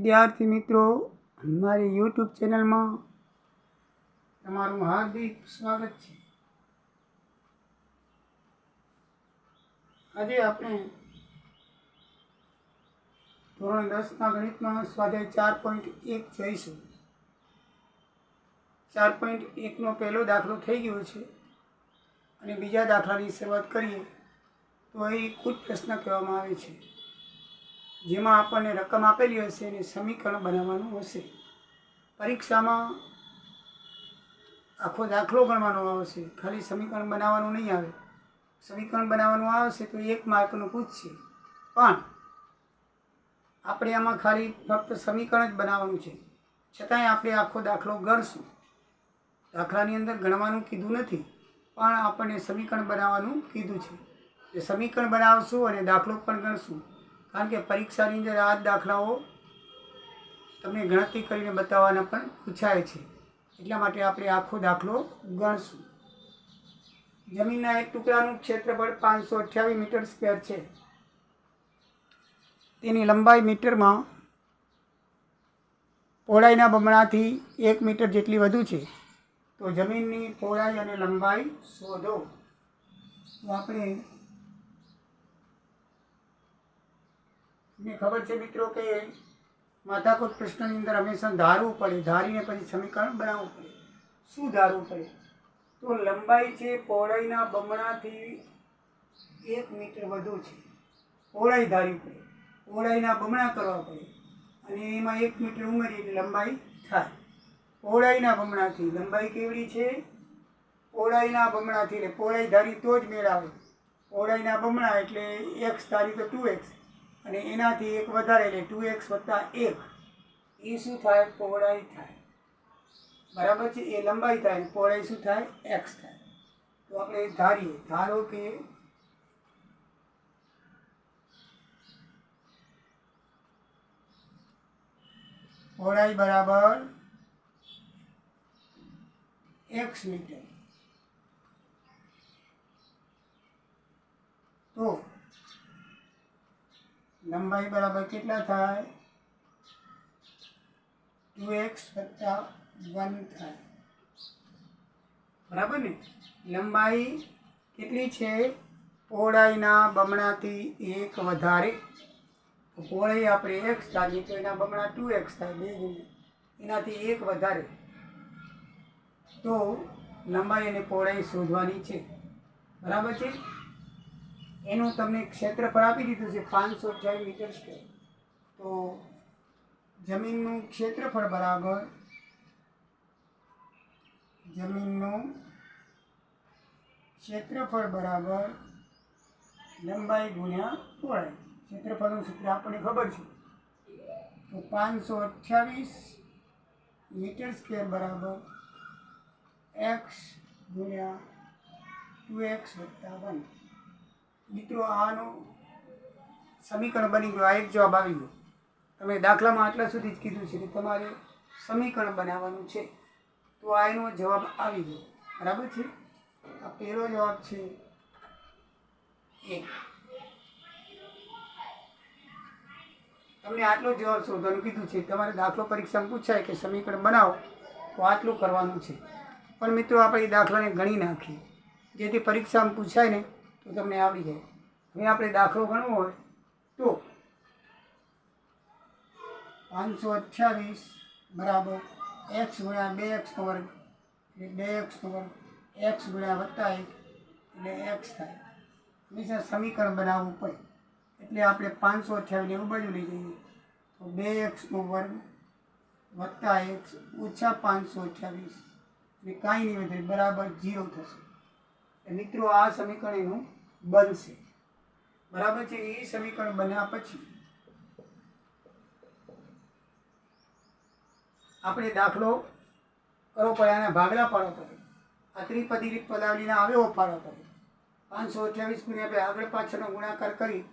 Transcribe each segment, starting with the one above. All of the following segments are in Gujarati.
વિદ્યાર્થી મિત્રો, મારી યુટ્યુબ ચેનલમાં તમારું હાર્દિક સ્વાગત છે। આજે આપણે ધોરણ 10ના ગણિતમાં સ્વાધ્યાય 4.1 જોઈશું। 4.1નો પહેલો દાખલો થઈ ગયો છે અને બીજા દાખલાની શરૂઆત કરીએ તો એ કુલ પ્રશ્ન કહેવામાં આવે છે, જેમાં આપણને રકમ આપેલી હશે અને સમીકરણ બનાવવાનું હશે। પરીક્ષામાં આખો દાખલો ગણવાનો આવશે, ખાલી સમીકરણ બનાવવાનું નહીં આવે। સમીકરણ બનાવવાનું આવશે તો 1 માર્કનું પૂછશે, પણ આપણે આમાં ખાલી ફક્ત સમીકરણ જ બનાવવાનું છે, છતાંય આપણે આખો દાખલો ગણશું। દાખલાની અંદર ગણવાનું કીધું નથી, પણ આપણને સમીકરણ બનાવવાનું કીધું છે। એ સમીકરણ બનાવશું અને દાખલો પણ ગણશું, કારણ કે પરીક્ષાની અંદર આ દાખલાઓ તમને ગણતરી કરીને બતાવવાના પણ પૂછાય છે, એટલા માટે આપણે આખો દાખલો ગણશું। જમીનના એક ટુકડાનું ક્ષેત્રફળ 528 મીટર સ્ક્વેર છે। તેની લંબાઈ મીટરમાં પહોળાઈના બમણાથી 1 મીટર જેટલી વધુ છે, તો જમીનની પહોળાઈ અને લંબાઈ શોધો। તો આપણે તમને ખબર છે મિત્રો કે માથાકૂટ પ્રશ્નની અંદર હંમેશા ધારવું પડે, ધારીને પછી સમીકરણ બનાવવું પડે। શું ધારવું પડે? તો લંબાઈ છે પહોળાઈના બમણાથી 1 મીટર વધુ છે, પહોળાઈ ધારવી પડે, પહોળાઈના બમણા કરવા પડે અને એમાં 1 મીટર ઉમેરી એટલે લંબાઈ થાય। પહોળાઈના બમણાથી લંબાઈ કેવડી છે? પહોળાઈના બમણાથી, એટલે પહોળાઈ ધારી તો જ મેળ આવે। પહોળાઈના બમણા એટલે x ધારી તો 2x, અને એનાથી 1 વધારે એટલે 2x + 1, એ શું થાય? પહોળાઈ થાય, બરાબર છે। એ લંબાઈ થાય અને પહોળાઈ શું થાય? x થાય। તો આપણે ધારીએ, ધારો કે પહોળાઈ બરાબર x મીટર, તો લંબાઈ બરાબર કેટલા થાય? 2x + 1 થાય, બરાબર ને? લંબાઈ કેટલી છે? પહોળાઈના બમણાથી 1 વધારે, તો પહોળાઈ આપણે x ધારીએ તો એના બમણા 2x થાય, 2 ગુણ્યા એનાથી 1 વધારે, તો લંબાઈ અને પહોળાઈ શોધવાની છે, બરાબર છે। એનું તમને ક્ષેત્રફળ આપી દીધું છે 528 મીટર સ્ક્વેર, તો જમીનનું ક્ષેત્રફળ બરાબર લંબાઈ ગુણ્યા પહોળાઈ। ક્ષેત્રફળનું સૂત્ર આપણને ખબર છે, તો 528 મીટર સ્ક્વેર બરાબર x ગુણ્યા 2x + 1। મિત્રો, આનું સમીકરણ બની ગયું, આ એક જવાબ આવી ગયો। તમે દાખલામાં આટલા સુધી જ કીધું છે કે તમારે સમીકરણ બનાવવાનું છે, તો આ એનો જવાબ આવી ગયો, બરાબર છે। આ પહેલો જવાબ છે 1। તમને આટલો જવાબ શોધવાનું કીધું છે, તમારે દાખલો પરીક્ષામાં પૂછાય કે સમીકરણ બનાવો તો આટલું કરવાનું છે, પણ મિત્રો આપણે એ દાખલાને ગણી નાખીએ, જેથી પરીક્ષામાં પૂછાય ને તો તમને આવડી જાય। હવે આપણે દાખલો ગણવો હોય તો 528 બરાબર x ગુણ્યા 2x નો વર્ગ, એટલે 2x નો વર્ગ, x ગુણ્યા +1 એટલે x થાય। હંમેશા સમીકરણ બનાવવું પડે, એટલે આપણે 528 ને બાજુ લઈ જઈએ તો 2x નો વર્ગ + x ઓછા 528, એટલે કાંઈ નહીં વધે, બરાબર 0 થશે। મિત્રો, આ સમીકરણ એનું બનશે, બરાબર છે। એ સમીકરણ બન્યા પછી આપણે દાખલો કરવો પડે, આના ભાગલા પાડવા પડે, આ ત્રિપદી પદાવલીના અવયવો પાડવા પડે। 528 ગુણ્યા આપણે આગળ પાછળનો ગુણાકાર કરી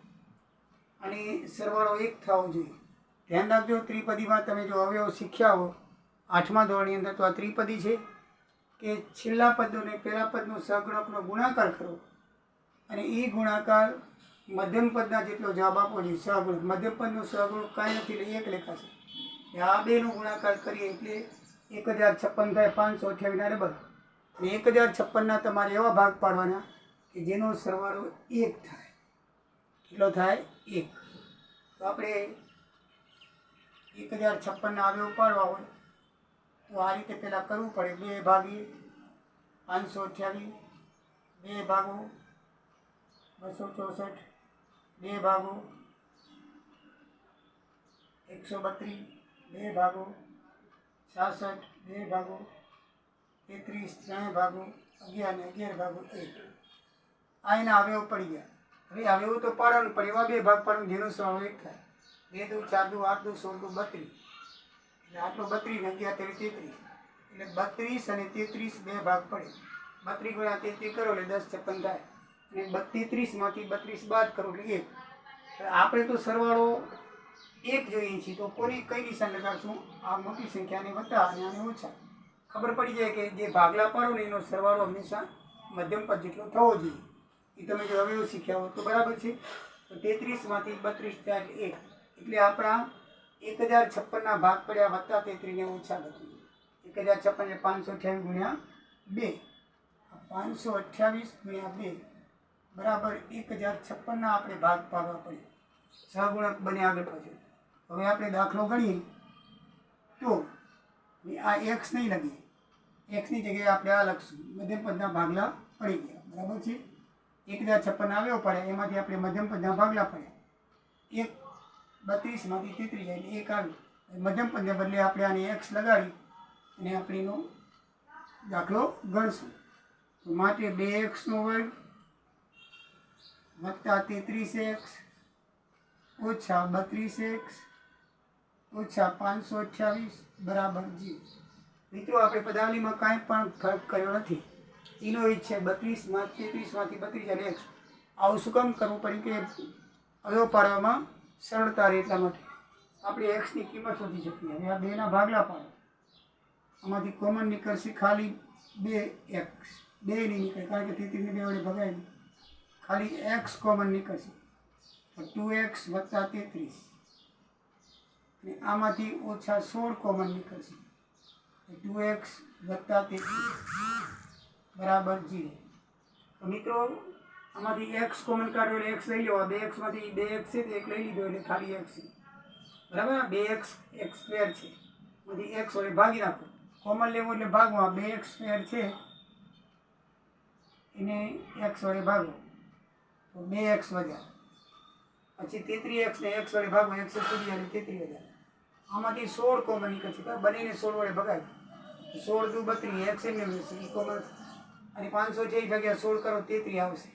અને સરવાળો 1 થવો જોઈએ। ધ્યાન રાખજો, ત્રિપદીમાં તમે જો અવયવ શીખ્યા હો 8મા ધોરણની અંદર, તો આ ત્રિપદી છે કે છેલ્લા પદનો ને પહેલા પદનો સહગુણકનો ગુણાકાર કરો અને એ ગુણાકાર મધ્યમ પદના જેટલો જવાબ આપવો જોઈએ। સહગુણક, મધ્યમ પદનો સહગુણક કાંઈ નથી એટલે 1 લેખાશે, આ બેનો ગુણાકાર કરીએ એટલે 1056 થાય, 528 ના ડબલ. અને 1056 તમારે એવા ભાગ પાડવાના કે જેનો સરવાળો 1 થાય. કેટલો થાય? 1. તો આપણે 1056 ના અવયવ પાડવા હોય તો આ રીતે પહેલાં કરવું પડે. 2 ભાગીએ 528, 2 ભાગો 264, 2 ભાગો 132, 2 ભાગો 66, 2 ભાગો 33, 3 ભાગો 11 ને 11 ભાગો 1. આ એના અવયવ પડી ગયા. હવે અવયવ તો પાડવાનું પડે, એવા 2 ભાગ પાડવાનું જેનો સરવાળો 1 થાય. 2 દુ 4 દુ 8 દુ 16 દુ 32, એટલે આટલો 32 ને 11 33, એટલે 32 અને 33 2 ભાગ પડે. 32 ગુણ્યા 33 કરો એટલે 1056 થાય. અને 33માંથી 32 બાદ કરો એટલે 1. આપણે તો સરવાળો 1 જોઈએ છીએ, તો કોની કઈ નિશાન લગાડશું? આ મોટી સંખ્યાને વત્તા અને આને ઓછા. ખબર પડી જાય કે જે ભાગલા પાડો ને એનો સરવાળો હંમેશા મધ્યમ પદ જેટલો થવો જોઈએ. એ તમે જો અવયવ શીખ્યા હો તો બરાબર છે. તો 33માંથી 32 થાય એટલે 1. એટલે આપણા 1056 ના ભાગ પડ્યા વત્તા 33 ને ઓછા લખીએ. 1056 એટલે 528 ગુણ્યા 2. 528 ગુણ્યા 2 બરાબર 1056 ના આપણે ભાગ પાડવા પડે. સહગુણક બને આગળ પાછળ. હવે આપણે દાખલો ગણીએ તો આ એક્સ નહીં લગીએ, એક્સની જગ્યાએ આપણે આ લખશું. મધ્યમ પદના ભાગલા પડી ગયા. બરાબર છે. 1056 આવ્યો પડે, એમાંથી આપણે મધ્યમ પદના ભાગલા પડ્યા. 32માંથી 33 જાય એટલે 1 આવ્યું. મધ્યમ પદને બદલે આપણે આને એક્સ લગાડી અને આપણે એનો દાખલો ગણશું. તો માટે 2x નો વર્ગ વત્તા 33x ઓછા 32x ઓછા 528 બરાબર 0. મિત્રો આપણે પદાવલીમાં કાંઈ પણ ફરક કર્યો નથી. એનો ઈ છે 32માંથી 32 અને x. આવું શું કામ કરવું પડ્યું કે અવયવ પાડવામાં સરળતા રહે એટલા માટે. આપણે એક્સની કિંમત શોધી શકીએ. હવે આ બેના ભાગલા પાડો. આમાંથી કોમન નીકળશે ખાલી 2x. 2 નહીં નીકળે કારણ કે 33 ને 2 વડે ભગાય નહીં. ખાલી x કોમન નીકળશે તો 2x વત્તા 33. અને આમાંથી ઓછા 16 કોમન નીકળશે તો 2x વત્તા 33 બરાબર 0. તો મિત્રો આમાંથી x કોમન કાઢો એટલે x લઈ લેવા. 2xમાંથી 2x છે તો 1 લઈ લીધો એટલે ખાલી x છે. બરાબર. 2x x સ્ક્વેર છે, બધી x વડે ભાગી નાખો. કોમન લેવું એટલે ભાગવા. 2x સ્ક્વેર છે એને x વડે ભાગો તો 2x વધ્યા. પછી 33x ને x વડે ભાગો, x સુધી અને 33 વધ્યા. આમાંથી 16 કોમન નીકળશે. બંનેને 16 વડે ભગાય. 16 દુ 32, x એમને મળશે એ કોમન. અને 506 ભાગ્યા 16 કરો 33 આવશે.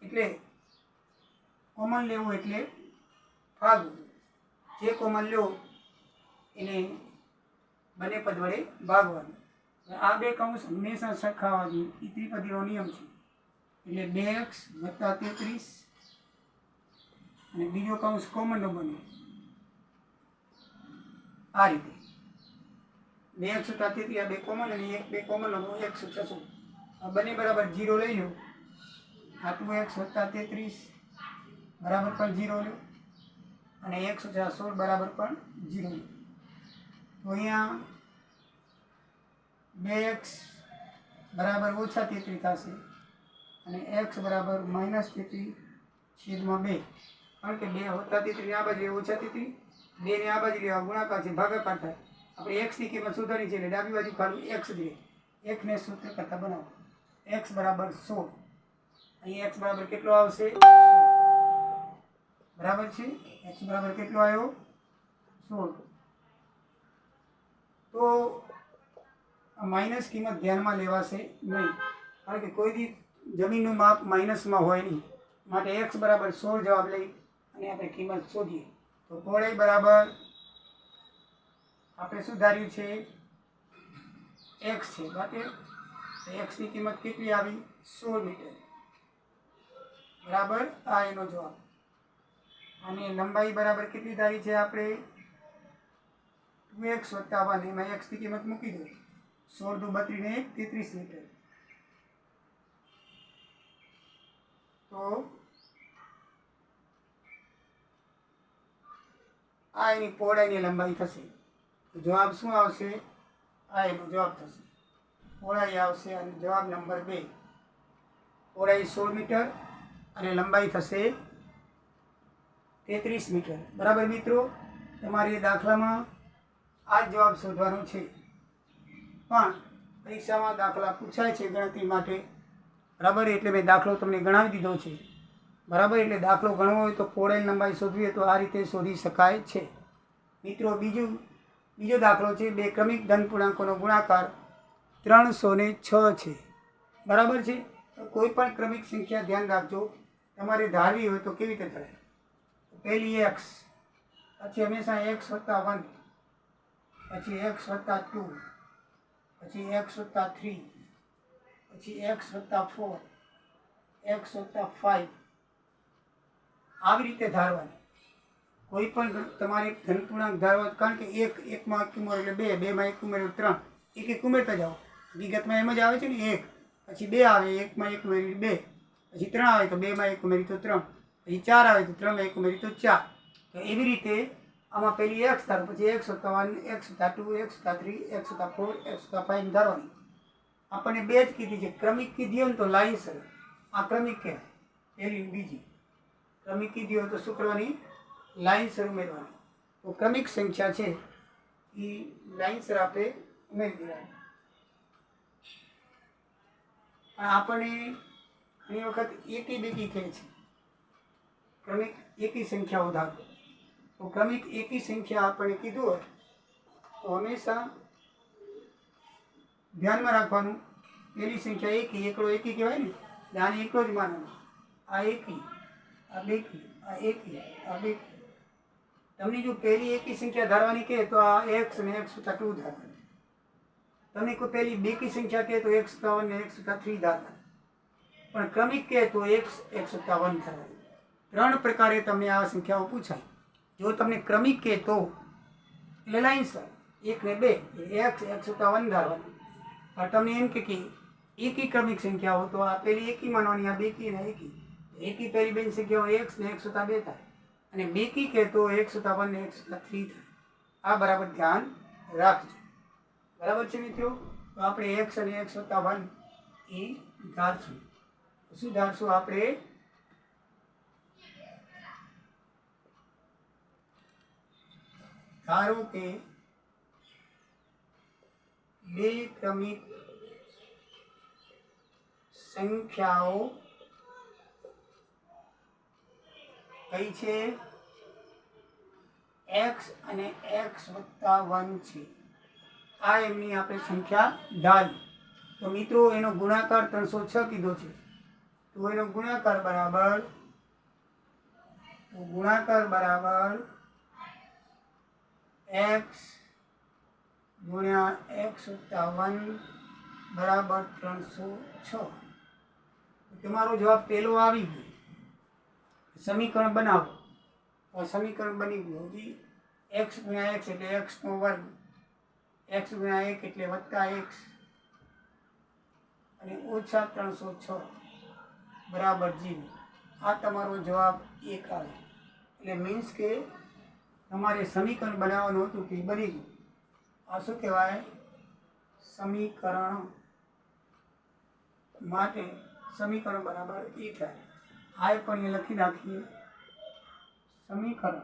એટલે કોમન લેવું એટલે ભાગવું. જે કોમન લો એને બંને પદ વડે ભાગવાનું. આ બે કૌંસ હંમેશા સરખાવા જોઈએ. એ ત્રિપદીનો નિયમ છે. એટલે 2x વત્તા 33 અને બીજો કૌંસ કોમનનો બને આ રીતે. 2x વત્તા 33 આ બે કોમન અને 2 કોમનનો x વત્તા 16. આ બંને બરાબર 0 લઈ લો. આ 2x વત્તા 33 બરાબર પણ 0 લો અને x વત્તા 16 બરાબર પણ 0 લો. તો અહીંયા 2x બરાબર ઓછા 33 થશે અને x બરાબર -33 છેદમાં 2. કારણ કે 2 વત્તા 33 આ બાજુ ઓછા 33, 2 ને આ બાજુ લેવા ગુણાકાર છે, ભાગાકાર થાય. આપણે x ની કિંમત શોધવાની છે એટલે ડાબી બાજુ ખાલી x જ રહે. 1 ને સૂત્ર કરતા બનાવો. x બરાબર 16. અહીં x બરાબર કેટલો આવશે? 16. બરાબર છે. x બરાબર કેટલો આવ્યો? 16. તો માઇનસ કિંમત ધ્યાનમાં લેવાશે નહીં, કારણ કે કોઈ દી જમીનનું માપ માઇનસમાં હોય નહીં. માટે x બરાબર 16 જવાબ લઈ અને આપણે કિંમત શોધીએ. તો પહોળાઈ બરાબર આપણે શું ધાર્યું છે? x છે. બરાબર. x ની કિંમત કેટલી આવી? 16 મીટર. બરાબર. આ એનો જવાબ. અને લંબાઈ બરાબર કેટલી ધારી છે આપણે? 2x વત્તા 1. એમાં x ની કિંમત મૂકી દો. 16 દુ 32 ને 33 મીટર. તો આ એની પહોળાઈની લંબાઈ થશે. તો જવાબ શું આવશે? આ એનો જવાબ થશે. પહોળાઈ આવશે અને જવાબ નંબર 2. પહોળાઈ 16 મીટર અને લંબાઈ થશે 33 મીટર. બરાબર મિત્રો, તમારે દાખલામાં આ જ જવાબ શોધવાનો છે. પણ પરીક્ષામાં દાખલા પૂછાય છે ગણતરી માટે. બરાબર, એટલે મેં દાખલો તમને ગણાવી દીધો છે. બરાબર, એટલે દાખલો ગણવો હોય તો પહોળાઈ લંબાઈ શોધવી હોય તો આ રીતે શોધી શકાય છે. મિત્રો, બીજો દાખલો છે. 2 ક્રમિક ધન પૂર્ણાંકોનો ગુણાકાર 306 છે. બરાબર છે. કોઈ પણ ક્રમિક સંખ્યા ધ્યાન રાખજો, તમારે ધારવી હોય તો કેવી રીતે થાય. પહેલી x, પછી હંમેશા x + 1, પછી x + 2, પછી x + 3, પછી x + 4, x + 5, આવી રીતે ધારવાની. કોઈ પણ તમારે ધન પૂર્ણાંક ધારવા, કારણ કે એકમાં 1 ઉમેરો એટલે 2, 2માં 1 ઉમેરો 3, એક ઉમેરતા જાઓ. હકીકતમાં એમ જ આવે છે ને, 1 પછી 2 આવે, 1માં 1 ઉમેરી 2, પછી 3 આવે તો 2માં 1 ઉમેરી તો 3, પછી 4 આવે તો 3માં 1 ઉમેરી તો 4. તો એવી રીતે આમાં પહેલી x ધારો, પછી x + 1, x + 2, x + 3, x + 4, x + 5 ધારવાની. આપણને 2 જ કીધી છે. ક્રમિક કીધી હોય ને તો લાઈનસર આ ક્રમિક કહેવાય. પહેલી બીજી ક્રમિક કીધી હોય તો શું કરવાની? લાઈનસર ઉમેરવાની. તો ક્રમિક સંખ્યા છે એ લાઈનસર આપણે ઉમેરી દેવાની. આપણને ઘણી વખત એકી બેકી કહે છે. ક્રમિક એકી સંખ્યાઓ ધારો. તો ક્રમિક એકી સંખ્યા આપણને કીધું હોય તો હંમેશા ધ્યાનમાં રાખવાનું. પહેલી સંખ્યા એકી, એકડો એકી કહેવાય ને, એટલે આને એકડો જ માનવાનો. આ એકી, આ બેકી, આ એકી, આ બેકી. તમને જો પહેલી એકી સંખ્યા ધારવાની કહે તો આ x અને x + 2 ધારવાની. તમને કોઈ પહેલી બેકી સંખ્યા કહે તો x + 1 ને x + 3 ધારવાની. પણ ક્રમિક કહે તો x + 1 ધારવાની. 3 પ્રકારે તમને આ સંખ્યાઓ પૂછાય. જો તમને ક્રમિક કહે તો એટલે લાઈનસર 1 ને 2 x + 1 ધારવાની. પણ તમને એમ કે એકી ક્રમિક સંખ્યાઓ તો આ પહેલી એકી માનવાની, આ બેકી ને એકી. એકી પહેલી બેની સંખ્યાઓ x ને x + 2 થાય, અને બેકી કહે તો x + 1 ને x + 3 થાય. આ બરાબર ધ્યાન રાખજો. બરાબર છે મિત્રો? તો આપણે x અને x + 1 એ ધારશું. શું ધારશું આપણે? ધારો કે 2 ક્રમિક સંખ્યાઓ કઈ છે? x અને x + 1 છે. આ એમની આપણે સંખ્યા ધારી. તો મિત્રો, એનો ગુણાકાર 306 કીધો છે. તો એનો ગુણાકાર બરાબર x ગુણ્યા x + 1 બરાબર 306. તમારો જવાબ પહેલો આવી ગયો. સમીકરણ બનાવો. સમીકરણ બની ગયું. હજી x ગુણ્યા x એટલે x નો વર્ગ, x ગુણ્યા 1 એટલે +x અને ઓછા 306 બરાબર 0. આ તમારો જવાબ 1 આવે. એટલે મીન્સ કે તમારે સમીકરણ બનાવવાનું હતું કે બની ગયું. આ શું કહેવાય? સમીકરણ માટે સમીકરણ બરાબર 1 થાય. આ પણ એ લખી નાખીએ. સમીકરણ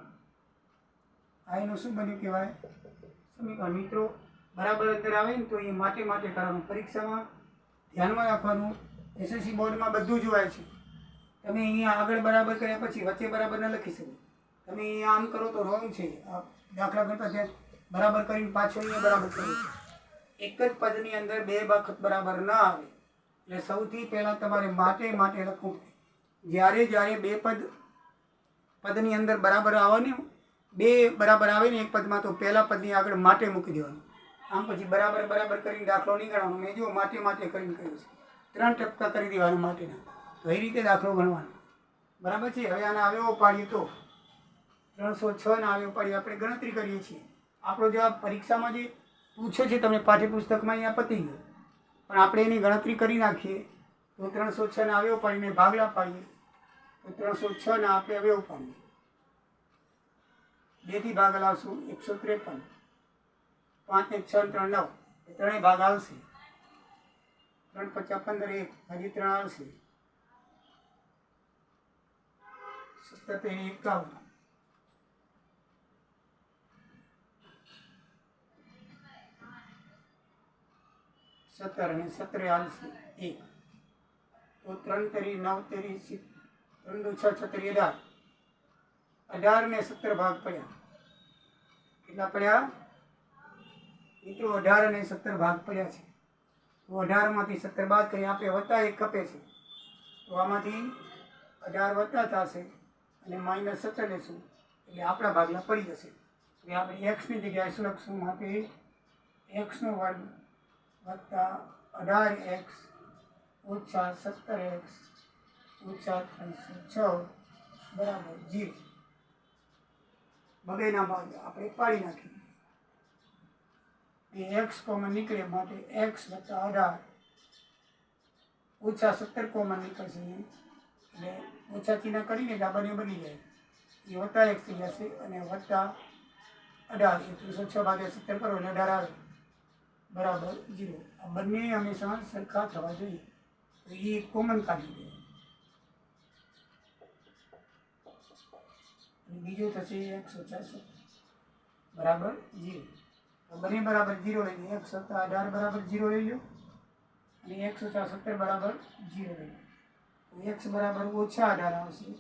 આ એનું શું બન્યું કહેવાય? સમીકરણ. મિત્રો, બરાબર અંદર આવે ને તો એ માટે કરવાનું. પરીક્ષામાં ધ્યાનમાં રાખવાનું. SSC બોર્ડમાં બધું જોવાય છે. તમે અહીંયા આગળ બરાબર કર્યા પછી વચ્ચે બરાબર ન લખી શકો. તમે અહીંયા આમ કરો તો રોંગ છે. આ દાખલા કરતા ત્યાં બરાબર કરીને પાછો અહીંયા બરાબર કરો. એક જ પદની અંદર 2 વખત બરાબર ન આવે. એટલે સૌથી પહેલાં તમારે માટે લખવું. જ્યારે 2 પદની અંદર બરાબર આવવાની, 2 બરાબર આવે ને એક પદમાં, તો પહેલા પદની આગળ માટે મૂકી દેવાનું. આમ પછી બરાબર કરીને દાખલો નહીં ગણવાનો. મેં જો માટે કરીને કર્યું છે. 3 ટપકા કરી દેવાનું માટેના. તો એ રીતે દાખલો ગણવાનો. બરાબર છે? હવે આના અવયવો પાડીએ તો 306 ના અવયવ પાડીએ. આપણે ગણતરી કરીએ છીએ. આપણો જવાબ પરીક્ષામાં જે પૂછે છે તમને પાઠ્યપુસ્તકમાં અહીંયા પતી ગયો. પણ આપણે એની ગણતરી કરી નાખીએ તો 306 ના અવયવ પાડીને ભાગલા પાડીએ તો 306 ના આપણે અવયવ પાડીએ. 2 થી ભાગ લાવશું 153. 5 ને 6 3 9 એ ત્રણેય ભાગ આવશે. 3 5 15 1 હજી 3 આવશે. 17 તેરી 51. 17 અને 17 આવશે 1. તો 3 તેરી 9 તેરી 3 2 6 6 તેરી 18. 18 ને 17 ભાગ પડ્યા. કેટલા પડ્યા મિત્રો? 18 અને 17 ભાગ પડ્યા છે. તો 18 માંથી 17 બાદ કરી આપણે વત્તા 1 કપે છે. તો આમાંથી 18 વત્તા થશે અને માઇનસ 17 લેશું એટલે આપણા ભાગલા પડી જશે. એટલે આપણે એક્સની જગ્યાએ શું લખશું? માટે એક્સનો વર્ગ વત્તા 18x ઓછા 17x ઓછા 306 બરાબર 0. બબેના ભાગ આપણે પાડી નાખીએ. એ એક્સ કોમન નીકળે માટે એક્સ વત્તા 18 ઓછા 17 કોમન નીકળશે એટલે ઓછા ચિહ્ન કરીને આ બંને બની જાય. એ વત્તા એક્સ થઈ જશે અને વત્તા 18 એ 306 ભાગ્યા 17 કરો એટલે 18 આવે બરાબર 0. આ બંને હંમેશા સરખા થવા જોઈએ. તો એ કોમન કાઢી દે અને બીજો થશે એક્સ ઓછા 17 બરાબર 0. બંને બરાબર 0 લઈ લો. એક્સ વત્તા 18 બરાબર 0 લઈ લો અને એક્સ ઓછા 17 બરાબર 0 લઈ લો. તો એક્સ બરાબર ઓછા 18 આવશે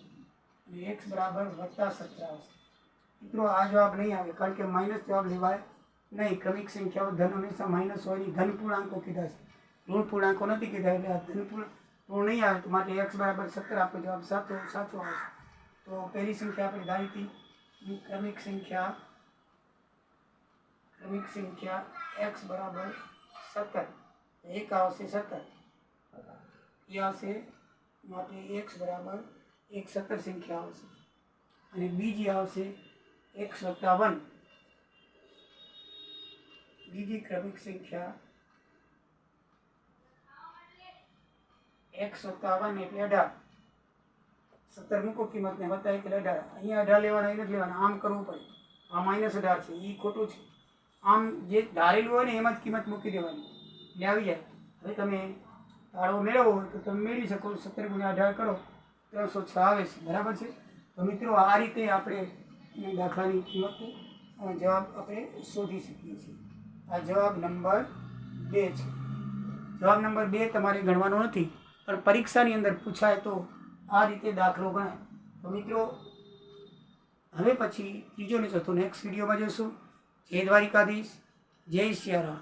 અને એક્સ બરાબર વત્તા 17 આવશે. મિત્રો આ જવાબ નહીં આવે કારણ કે માઇનસ જવાબ લેવાય નહીં. ક્રમિક સંખ્યાઓ ધન હંમેશા માઇનસ હોય. ધન પૂર્ણાંકો કીધા છે, ઋણ પૂર્ણાંકો નથી કીધા એટલે આ ધન ઋણ નહીં આવે. તો માટે એક્સ બરાબર 17 આપણો જવાબ સાચો આવશે. તો પહેલી સંખ્યા આપણે ધારી હતી ક્રમિક સંખ્યા એક્સ બરાબર 17. એક આવશે 17 એ આવશે માટે એક્સ બરાબર 17 સંખ્યા આવશે. અને બીજી આવશે એક્સ વત્તા 1. બીજી ક્રમિક સંખ્યા એક્સ વત્તા 1 એટલે 18. 17 મૂકો કિંમતને વત્તા 1 એટલે 18. અહીંયા 18 લેવાના એ નથી લેવાના, આમ કરવું પડે. આ -18 છે એ ખોટું છે. આમ જે ધારેલું હોય ને એમાં જ કિંમત મૂકી દેવાની એટલે આવી જાય. હવે તમે તાળો મેળવવો હોય તો તમે મેળવી શકો. 17 × 18 કરો 306 આવે છે બરાબર છે. તો મિત્રો આ રીતે આપણે દાખલાની કિંમત જવાબ આપણે શોધી શકીએ છીએ. આ જવાબ નંબર 2 છે. જવાબ નંબર 2 તમારે ગણવાનો નથી પણ પરીક્ષાની અંદર પૂછાય તો આ રીતે દાખલો ગણાય. તો મિત્રો હવે પછી ત્રીજો ને ચોથો નેક્સ્ટ વિડીયોમાં જોઈશું. જય દ્વારિકાધીશ, જય સિયારામ.